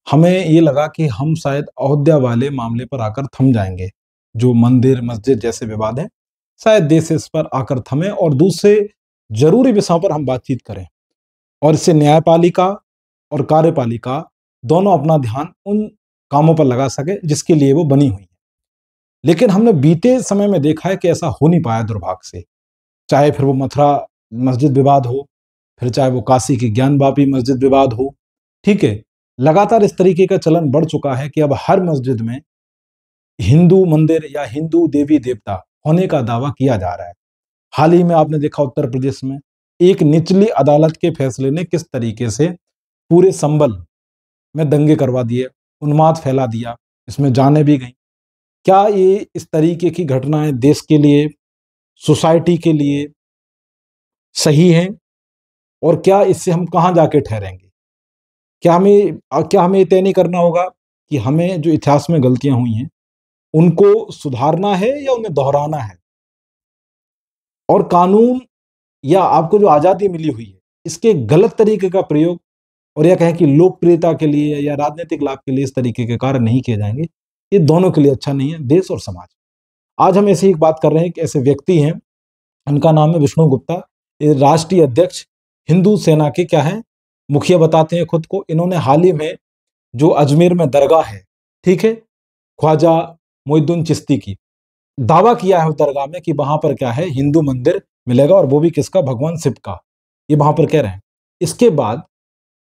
हमें ये लगा कि हम शायद अयोध्या वाले मामले पर आकर थम जाएंगे। जो मंदिर मस्जिद जैसे विवाद है, शायद देश इस पर आकर थमे और दूसरे जरूरी विषयों पर हम बातचीत करें, और इससे न्यायपालिका और कार्यपालिका दोनों अपना ध्यान उन कामों पर लगा सके जिसके लिए वो बनी हुई है। लेकिन हमने बीते समय में देखा है कि ऐसा हो नहीं पाया, दुर्भाग्य से। चाहे फिर वो मथुरा मस्जिद विवाद हो, फिर चाहे वो काशी की ज्ञानवापी मस्जिद विवाद हो, ठीक है। लगातार इस तरीके का चलन बढ़ चुका है कि अब हर मस्जिद में हिंदू मंदिर या हिंदू देवी देवता होने का दावा किया जा रहा है। हाल ही में आपने देखा उत्तर प्रदेश में एक निचली अदालत के फैसले ने किस तरीके से पूरे संभल में दंगे करवा दिए, उन्माद फैला दिया, इसमें जानें भी गई। क्या ये इस तरीके की घटनाएं देश के लिए, सोसाइटी के लिए सही हैं? और क्या इससे हम कहाँ जाके ठहरेंगे? क्या हमें ये तय नहीं करना होगा कि हमें जो इतिहास में गलतियां हुई हैं उनको सुधारना है या उन्हें दोहराना है? और कानून या आपको जो आजादी मिली हुई है, इसके गलत तरीके का प्रयोग और या कहें कि लोकप्रियता के लिए या राजनीतिक लाभ के लिए इस तरीके के कार्य नहीं किए जाएंगे, ये दोनों के लिए अच्छा नहीं है, देश और समाज। आज हम ऐसे ही बात कर रहे हैं कि ऐसे व्यक्ति हैं, उनका नाम है विष्णु गुप्ता। ये राष्ट्रीय अध्यक्ष हिंदू सेना के क्या है, मुखिया बताते हैं खुद को। इन्होंने हाल ही में जो अजमेर में दरगाह है, ठीक है, ख्वाजा मोइनुद्दीन चिश्ती की, दावा किया है उस दरगाह में कि वहां पर क्या है, हिंदू मंदिर मिलेगा, और वो भी किसका, भगवान शिव का। ये वहां पर कह रहे हैं। इसके बाद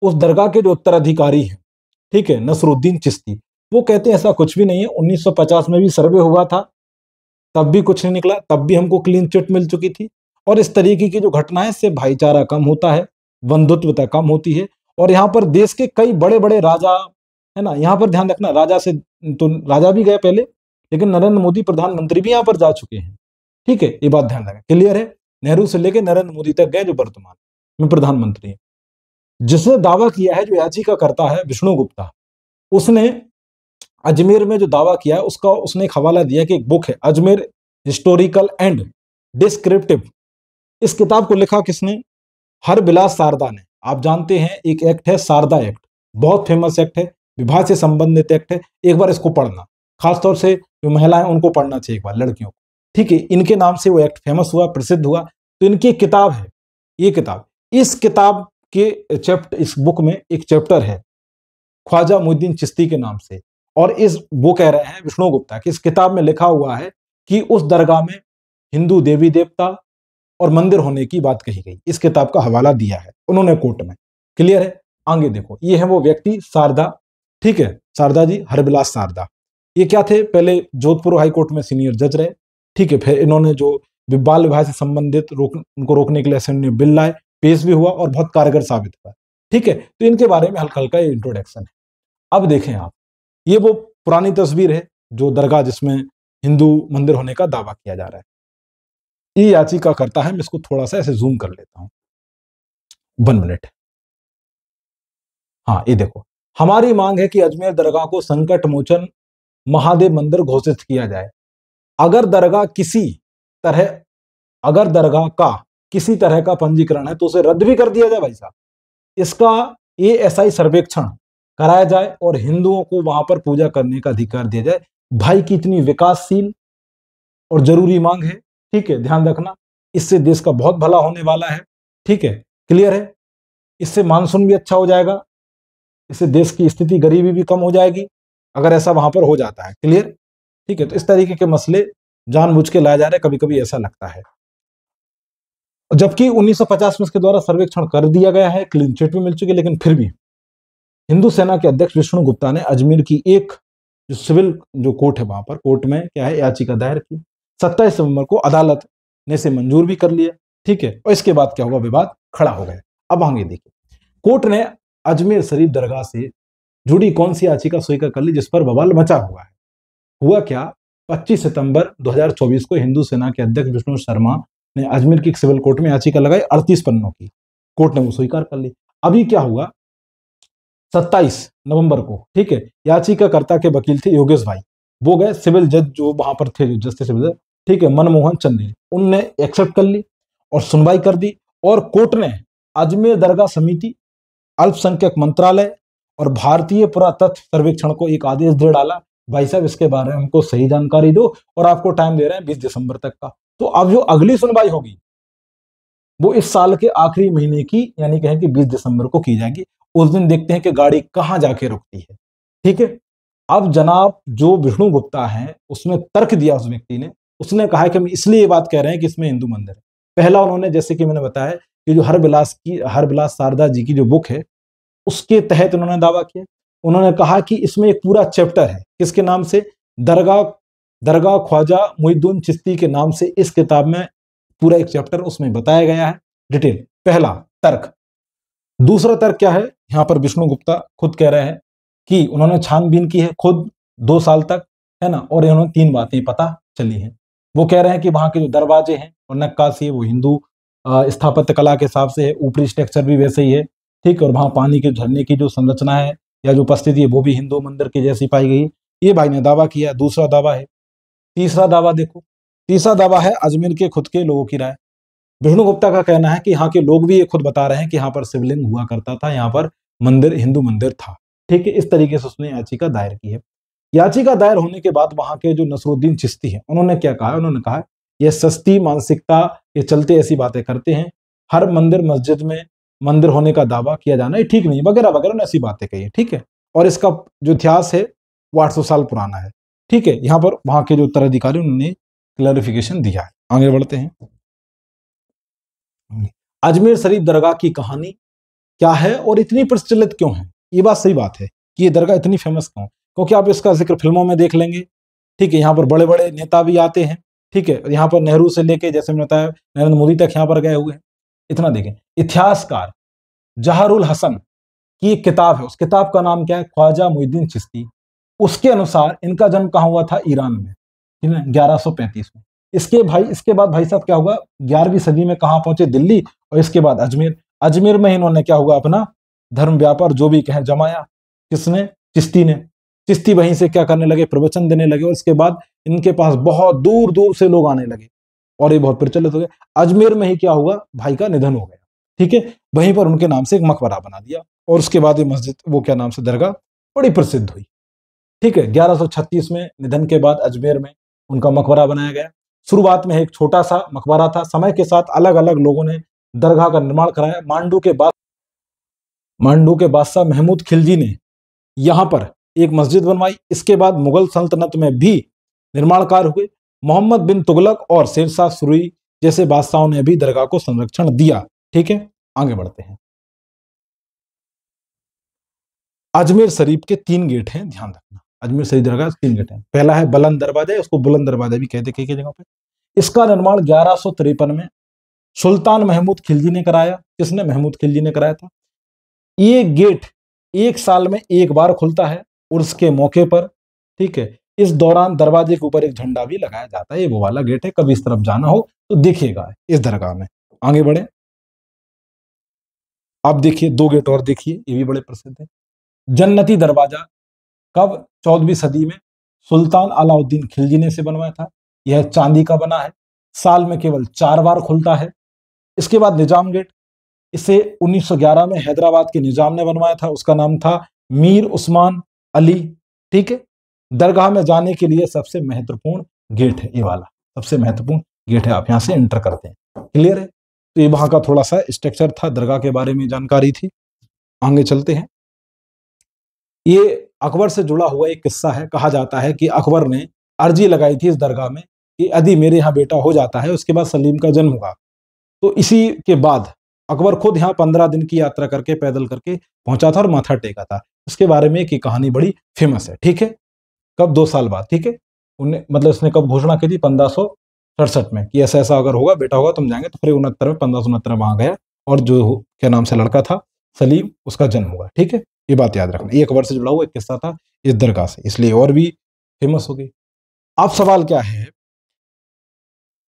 उस दरगाह के जो उत्तराधिकारी हैं, ठीक है, नसरुद्दीन चिश्ती, वो कहते हैं ऐसा कुछ भी नहीं है, 1950 में भी सर्वे हुआ था, तब भी कुछ नहीं निकला, तब भी हमको क्लीन चिट मिल चुकी थी। और इस तरीके की जो घटनाएं, इससे भाईचारा कम होता है, बंधुत्वता कम होती है। और यहाँ पर देश के कई बड़े बड़े राजा, है ना, यहाँ पर ध्यान रखना, राजा से तो राजा भी गए पहले, लेकिन नरेंद्र मोदी प्रधानमंत्री भी यहाँ पर जा चुके हैं, ठीक है, ये बात ध्यान रखें, क्लियर है। नेहरू से लेकर नरेंद्र मोदी तक गए, जो वर्तमान में प्रधानमंत्री है। जिसने दावा किया है, जो याचिका करता है विष्णु गुप्ता, उसने अजमेर में जो दावा किया है उसका उसने एक हवाला दिया कि एक बुक है, अजमेर हिस्टोरिकल एंड डिस्क्रिप्टिव। इस किताब को लिखा किसने? हरबिलास सारदा ने। आप जानते हैं एक एक्ट है सारदा एक्ट, बहुत फेमस एक्ट है, विवाह से संबंधित एक्ट है। एक बार इसको पढ़ना, खासतौर से जो महिलाएं उनको पढ़ना चाहिए एक बार, लड़कियों को, ठीक है। इनके नाम से वो एक्ट फेमस हुआ, प्रसिद्ध हुआ। तो इनकी एक किताब है, ये किताब, इस किताब के इस बुक में एक चैप्टर है ख्वाजा मोइनुद्दीन चिश्ती के नाम से। और इस वो कह रहे हैं विष्णु गुप्ता कि इस किताब में लिखा हुआ है कि उस दरगाह में हिंदू देवी देवता और मंदिर होने की बात कही गई। इस किताब का हवाला दिया है उन्होंने कोर्ट में, क्लियर है। आगे देखो, ये है वो व्यक्ति सारदा, ठीक है, सारदा जी, हरबिलास सारदा। ये क्या थे? पहले जोधपुर हाई कोर्ट में सीनियर जज रहे, ठीक है। फिर इन्होंने जो बाल विवाह से संबंधित उनको रोकने के लिए असेंबली में बिल लाए, पेश भी हुआ और बहुत कारगर साबित हुआ, ठीक है। तो इनके बारे में हल्का हल्का इंट्रोडक्शन है। अब देखें आप, ये वो पुरानी तस्वीर है जो दरगाह जिसमें हिंदू मंदिर होने का दावा किया जा रहा है। ये याचिका करता है, मैं इसको थोड़ा सा ऐसे जूम कर लेता हूं, 1 मिनट। हाँ, ये देखो, हमारी मांग है कि अजमेर दरगाह को संकट मोचन महादेव मंदिर घोषित किया जाए। अगर दरगाह तरह अगर दरगाह का किसी तरह का पंजीकरण है तो उसे रद्द भी कर दिया जाए भाई साहब। इसका एएसआई सर्वेक्षण कराया जाए और हिंदुओं को वहां पर पूजा करने का अधिकार दिया जाए। भाई की इतनी विकासशील और जरूरी मांग है, ठीक है, ध्यान रखना। इससे देश का बहुत भला होने वाला है, ठीक है, क्लियर है। इससे मानसून भी अच्छा हो जाएगा, इससे देश की स्थिति, गरीबी भी कम हो जाएगी अगर ऐसा वहां पर हो जाता है, क्लियर, ठीक है। तो इस तरीके के मसले जानबूझ के लाए जा रहे हैं, कभी कभी ऐसा लगता है। जबकि 1950 में इसके द्वारा सर्वेक्षण कर दिया गया है, क्लीन चिट भी मिल चुकी है, लेकिन फिर भी हिंदू सेना के अध्यक्ष विष्णु गुप्ता ने अजमेर की एक जो सिविल जो कोर्ट है, वहां पर कोर्ट में क्या है, याचिका दायर की। 27 नवंबर को अदालत ने इसे मंजूर भी कर लिया, ठीक है। और इसके बाद क्या हुआ, विवाद खड़ा हो गया। अब आगे देखिए, कोर्ट ने अजमेर शरीफ दरगाह से जुड़ी कौन सी याचिका स्वीकार कर ली जिस पर बवाल मचा हुआ है। हुआ क्या, 25 सितंबर 2024 को हिंदू सेना के अध्यक्ष विष्णु शर्मा ने अजमेर की एक सिविल कोर्ट में याचिका लगाई, 38 पन्नों की। कोर्ट ने वो स्वीकार कर ली। अभी क्या हुआ, 27 नवंबर को, ठीक है, याचिकाकर्ता के वकील थे योगेश भाई, वो गए सिविल जज जो वहां पर थे, जस्टिस सिविल जज, ठीक है, मनमोहन चंदेल, उनने एक्सेप्ट कर ली और सुनवाई कर दी। और कोर्ट ने अजमेर दरगाह समिति, अल्पसंख्यक मंत्रालय और भारतीय पुरातत्व सर्वेक्षण को एक आदेश दे डाला, भाई साहब इसके बारे में हमको सही जानकारी दो, और आपको टाइम दे रहे हैं 20 दिसंबर तक का। तो अब जो अगली सुनवाई होगी वो इस साल के आखिरी महीने की, यानी कहें कि 20 दिसंबर को की जाएगी। उस दिन देखते हैं कि गाड़ी कहां जाके रुकती है। ठीक है, अब जनाब जो विष्णु गुप्ता है उसने तर्क दिया, उस व्यक्ति ने, उसने कहा कि हम इसलिए ये बात कह रहे हैं कि इसमें हिंदू मंदिर है। पहला उन्होंने, जैसे कि मैंने बताया कि जो हरविलास शारदा जी की जो बुक है उसके तहत उन्होंने दावा किया। उन्होंने कहा कि इसमें एक पूरा चैप्टर है, किसके नाम से, दरगाह दरगाह ख्वाजा मुइनुद्दीन चिश्ती के नाम से इस किताब में पूरा एक चैप्टर उसमें बताया गया है डिटेल। पहला तर्क। दूसरा तर्क क्या है, यहां पर विष्णु गुप्ता खुद कह रहे हैं कि उन्होंने छानबीन की है खुद 2 साल तक, है ना, और इन्होंने 3 बातें पता चली हैं। वो कह रहे हैं कि वहां के जो दरवाजे हैं और नक्काशी है वो हिंदू स्थापत्य कला के हिसाब से है, ऊपरी स्ट्रक्चर भी वैसे ही है, ठीक है, और वहां पानी के झरने की जो संरचना है या जो उपस्थिति है वो भी हिंदू मंदिर के जैसी पाई गई। ये भाई ने दावा किया, दूसरा दावा है। तीसरा दावा देखो, तीसरा दावा है अजमेर के खुद के लोगों की राय। विष्णु गुप्ता का कहना है कि यहाँ के लोग भी ये खुद बता रहे हैं कि यहाँ पर शिवलिंग हुआ करता था, यहाँ पर मंदिर हिंदू मंदिर था। ठीक है, इस तरीके से उसने याचिका दायर की है। याचिका दायर होने के बाद वहां के जो नसरुद्दीन चिश्ती है उन्होंने क्या कहा, उन्होंने कहा यह सस्ती मानसिकता के चलते ऐसी बातें करते हैं, हर मंदिर मस्जिद में मंदिर होने का दावा किया जाना ये ठीक नहीं, वगैरह वगैरह ऐसी बातें कही है। ठीक है, और इसका जो इतिहास है वो 800 साल पुराना है। ठीक है, यहाँ पर वहां के जो उत्तराधिकारी उन्होंने क्लैरिफिकेशन दिया है। आगे बढ़ते हैं। अजमेर शरीफ दरगाह की कहानी क्या है और इतनी प्रचलित क्यों है? ये बात सही बात है कि ये दरगाह इतनी फेमस क्यों, क्योंकि आप इसका जिक्र फिल्मों में देख लेंगे। ठीक है, यहाँ पर बड़े बड़े नेता भी आते हैं। ठीक है, यहाँ पर नेहरू से लेके, जैसे मैंने बताया, नरेंद्र मोदी तक यहाँ पर गए हुए हैं। इतना देखें, इतिहासकार जहरुल हसन की एक किताब है, उस किताब का नाम क्या है, ख्वाजा मुइनुद्दीन चिश्ती। उसके अनुसार इनका जन्म कहाँ हुआ था, ईरान में, ठीक है, 1135 में। इसके बाद भाई साहब क्या हुआ, 11वीं सदी में कहाँ पहुंचे, दिल्ली, और इसके बाद अजमेर। अजमेर में इन्होंने क्या हुआ, अपना धर्म व्यापार जो भी कहें जमाया। किसने, चिश्ती ने। चिश्ती वहीं से क्या करने लगे, प्रवचन देने लगे, और इसके बाद इनके पास बहुत दूर दूर से लोग आने लगे और ये बहुत प्रचलित हो गए। अजमेर में ही क्या हुआ, भाई का निधन हो गया। ठीक है, वहीं पर उनके नाम से एक मकबरा बना दिया, और उसके बाद ये मस्जिद, वो क्या नाम से, दरगाह बड़ी प्रसिद्ध हुई। ठीक है, 1136 में निधन के बाद अजमेर में उनका मकबरा बनाया गया। शुरुआत में एक छोटा सा मकबरा था, समय के साथ अलग अलग लोगों ने दरगाह का निर्माण कराया। मांडू के बादशाह महमूद खिलजी ने यहां पर एक मस्जिद बनवाई। इसके बाद मुगल सल्तनत में भी निर्माण कार्य हुए। मोहम्मद बिन तुगलक और शेरशाह सूरी जैसे बादशाहों ने भी दरगाह को संरक्षण दिया। ठीक है, आगे बढ़ते हैं। अजमेर शरीफ के 3 गेट हैं, ध्यान रखना। अजमेर शरीफ दरगाह 3 गेट हैं। पहला है बुलंद दरवाजा, उसको बुलंद दरवाजा भी कहते कई जगह पे। इसका निर्माण 1153 में सुल्तान महमूद खिलजी ने कराया। किसने, महमूद खिलजी ने कराया था। ये गेट 1 साल में एक बार खुलता है, उर्स के मौके पर। ठीक है, इस दौरान दरवाजे के ऊपर एक झंडा भी लगाया जाता है। ये वो वाला गेट है, कभी इस तरफ जाना हो तो देखिएगा इस दरगाह में। आगे बढ़े, आप देखिए 2 गेट और देखिए, ये भी बड़े प्रसिद्ध है। जन्नती दरवाजा कब, 14वीं सदी में सुल्तान अलाउद्दीन खिलजी ने इसे बनवाया था। यह चांदी का बना है, साल में केवल 4 बार खुलता है। इसके बाद निजाम गेट, इसे 1911 में हैदराबाद के निजाम ने बनवाया था, उसका नाम था मीर उस्मान अली। ठीक है, दरगाह में जाने के लिए सबसे महत्वपूर्ण गेट है ये वाला, सबसे महत्वपूर्ण गेट है, आप यहां से एंटर करते हैं। क्लियर है, तो ये वहां का थोड़ा सा स्ट्रक्चर था, दरगाह के बारे में जानकारी थी। आगे चलते हैं। ये अकबर से जुड़ा हुआ एक किस्सा है। कहा जाता है कि अकबर ने अर्जी लगाई थी इस दरगाह में कि यदि मेरे यहाँ बेटा हो जाता है उसके बाद सलीम का जन्म होगा। तो इसी के बाद अकबर खुद यहाँ 15 दिन की यात्रा करके, पैदल करके पहुंचा था और माथा टेका था। उसके बारे में की कहानी बड़ी फेमस है। ठीक है, कब, 2 साल बाद। ठीक है, मतलब इसने कब घोषणा की थी, 1567 में, कि ऐसा ऐसा अगर होगा, बेटा होगा, तुम जाएंगे। तो फिर 69 में, 1569 में वहां गया, और जो क्या नाम से लड़का था सलीम, उसका जन्म हुआ। ठीक है, ये बात याद रखना। एक अकबर से जुड़ा हुआ एक किस्सा था इस दरगाह से, इसलिए और भी फेमस हो गई। अब सवाल क्या है,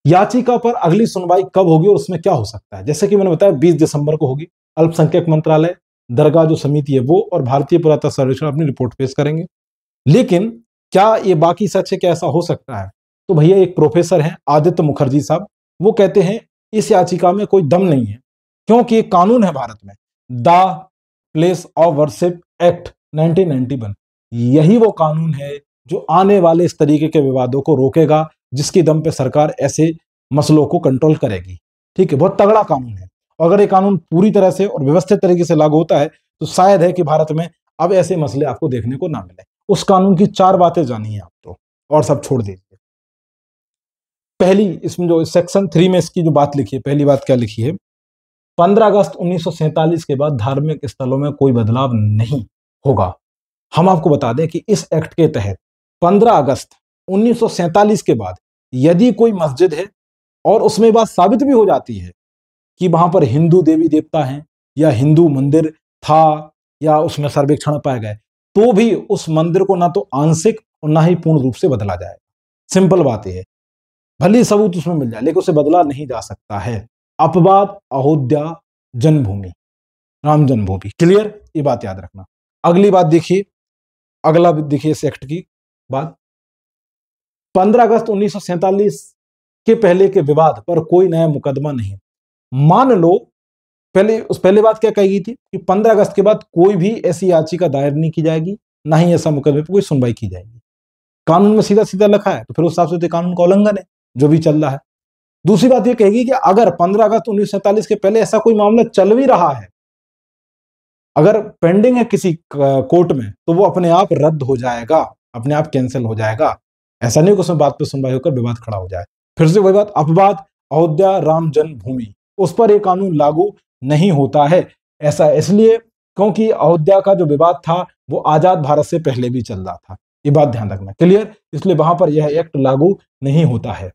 याचिका पर अगली सुनवाई कब होगी और उसमें क्या हो सकता है? जैसे कि मैंने बताया 20 दिसंबर को होगी। अल्पसंख्यक मंत्रालय, दरगाह जो समिति है वो, और भारतीय पुरातत्व सर्वेक्षण अपनी रिपोर्ट पेश करेंगे। लेकिन क्या ये बाकी सच है, क्या ऐसा हो सकता है? तो भैया एक प्रोफेसर हैं आदित्य मुखर्जी साहब, वो कहते हैं इस याचिका में कोई दम नहीं है, क्योंकि एक कानून है भारत में, the place of worship act 1991। यही वो कानून है जो आने वाले इस तरीके के विवादों को रोकेगा, जिसकी दम पे सरकार ऐसे मसलों को कंट्रोल करेगी। ठीक है, बहुत तगड़ा कानून है। अगर ये कानून पूरी तरह से और व्यवस्थित तरीके से लागू होता है तो शायद है कि भारत में अब ऐसे मसले आपको देखने को ना मिले। उस कानून की 4 बातें जानिए आप तो, और सब छोड़ दीजिए। पहली, इसमें जो सेक्शन 3 में इसकी जो बात लिखी है, पहली बात क्या लिखी है, 15 अगस्त 1947 के बाद धार्मिक स्थलों में कोई बदलाव नहीं होगा। हम आपको बता दें कि इस एक्ट के तहत 15 अगस्त 1947 के बाद यदि कोई मस्जिद है और उसमें बात साबित भी हो जाती है कि वहां पर हिंदू देवी देवता हैं या हिंदू मंदिर था या उसमें सर्वेक्षण पाए गए, तो भी उस मंदिर को ना तो आंशिक और ना ही पूर्ण रूप से बदला जाए। सिंपल बात यह है, भले सबूत उसमें मिल जाए लेकिन उसे बदला नहीं जा सकता है। अपवाद अयोध्या जन्मभूमि, राम जन्मभूमि। क्लियर, ये बात याद रखना। अगली बात देखिए, अगला देखिए इस एक्ट की बात, 15 अगस्त 1947 के पहले के विवाद पर कोई नया मुकदमा नहीं। मान लो, पहले बात क्या कही गई थी कि 15 अगस्त के बाद कोई भी ऐसी याचिका दायर नहीं की जाएगी, ना ही ऐसा मुकदमे पर कोई सुनवाई की जाएगी। कानून में सीधा सीधा लिखा है, तो फिर उस हिसाब से कानून का उल्लंघन है जो भी चल रहा है। दूसरी बात यह कहेगी कि अगर 15 अगस्त 1947 के पहले ऐसा कोई मामला चल भी रहा है, अगर पेंडिंग है किसी कोर्ट में, तो वो अपने आप रद्द हो जाएगा, अपने आप कैंसिल हो जाएगा। ऐसा नहीं कि उसमें बात पर सुनवाई होकर विवाद खड़ा हो जाए। फिर से वही बात, अपवाद अयोध्या राम जन्मभूमि, उस पर यह कानून लागू नहीं होता है। ऐसा इसलिए क्योंकि अयोध्या का जो विवाद था वो आजाद भारत से पहले भी चल रहा था, ये बात ध्यान रखना। क्लियर, इसलिए वहां पर यह एक्ट लागू नहीं होता है।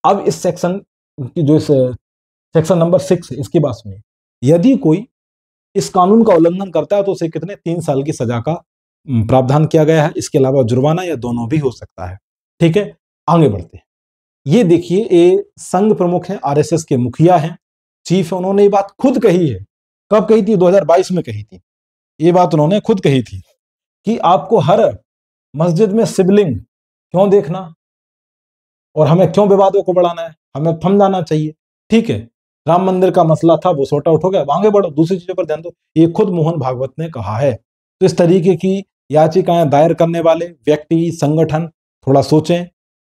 अब इस सेक्शन की जो सेक्शन नंबर 6 है, इसकी बात सुनिए। यदि कोई इस कानून का उल्लंघन करता है तो उसे कितने 3 साल की सजा का प्रावधान किया गया है। इसके अलावा जुर्माना या दोनों भी हो सकता है। ठीक है, आगे बढ़ते हैं। ये देखिए, ये संघ प्रमुख है, आरएसएस के मुखिया हैं, चीफ है, उन्होंने ये बात खुद कही है। कब कही थी? 2022 में कही थी। ये बात उन्होंने खुद कही थी कि आपको हर मस्जिद में शिवलिंग क्यों देखना और हमें क्यों विवादों को बढ़ाना है, हमें थम जाना चाहिए। ठीक है, राम मंदिर का मसला था, वो सॉर्ट आउट हो गया, आगे बढ़ो, दूसरी चीजों पर ध्यान दो। ये खुद मोहन भागवत ने कहा है। तो इस तरीके की याचिकाएं दायर करने वाले व्यक्ति, संगठन थोड़ा सोचें,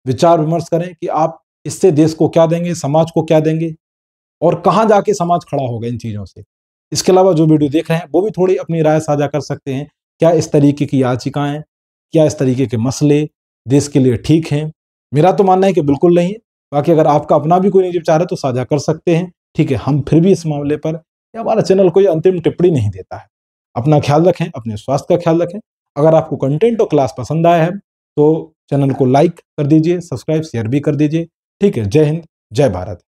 विचार विमर्श करें कि आप इससे देश को क्या देंगे, समाज को क्या देंगे और कहां जाके समाज खड़ा होगा इन चीजों से। इसके अलावा जो वीडियो देख रहे हैं वो भी थोड़ी अपनी राय साझा कर सकते हैं। क्या इस तरीके की याचिकाएं, क्या इस तरीके के मसले देश के लिए ठीक हैं? मेरा तो मानना है कि बिल्कुल नहीं है। बाकी अगर आपका अपना भी कोई निजी विचार है तो साझा कर सकते हैं। ठीक है, हम फिर भी इस मामले पर, या हमारा चैनल कोई अंतिम टिप्पणी नहीं देता है। अपना ख्याल रखें, अपने स्वास्थ्य का ख्याल रखें। अगर आपको कंटेंट और क्लास पसंद आया है तो चैनल को लाइक कर दीजिए, सब्सक्राइब शेयर भी कर दीजिए। ठीक है, जय हिंद, जय भारत।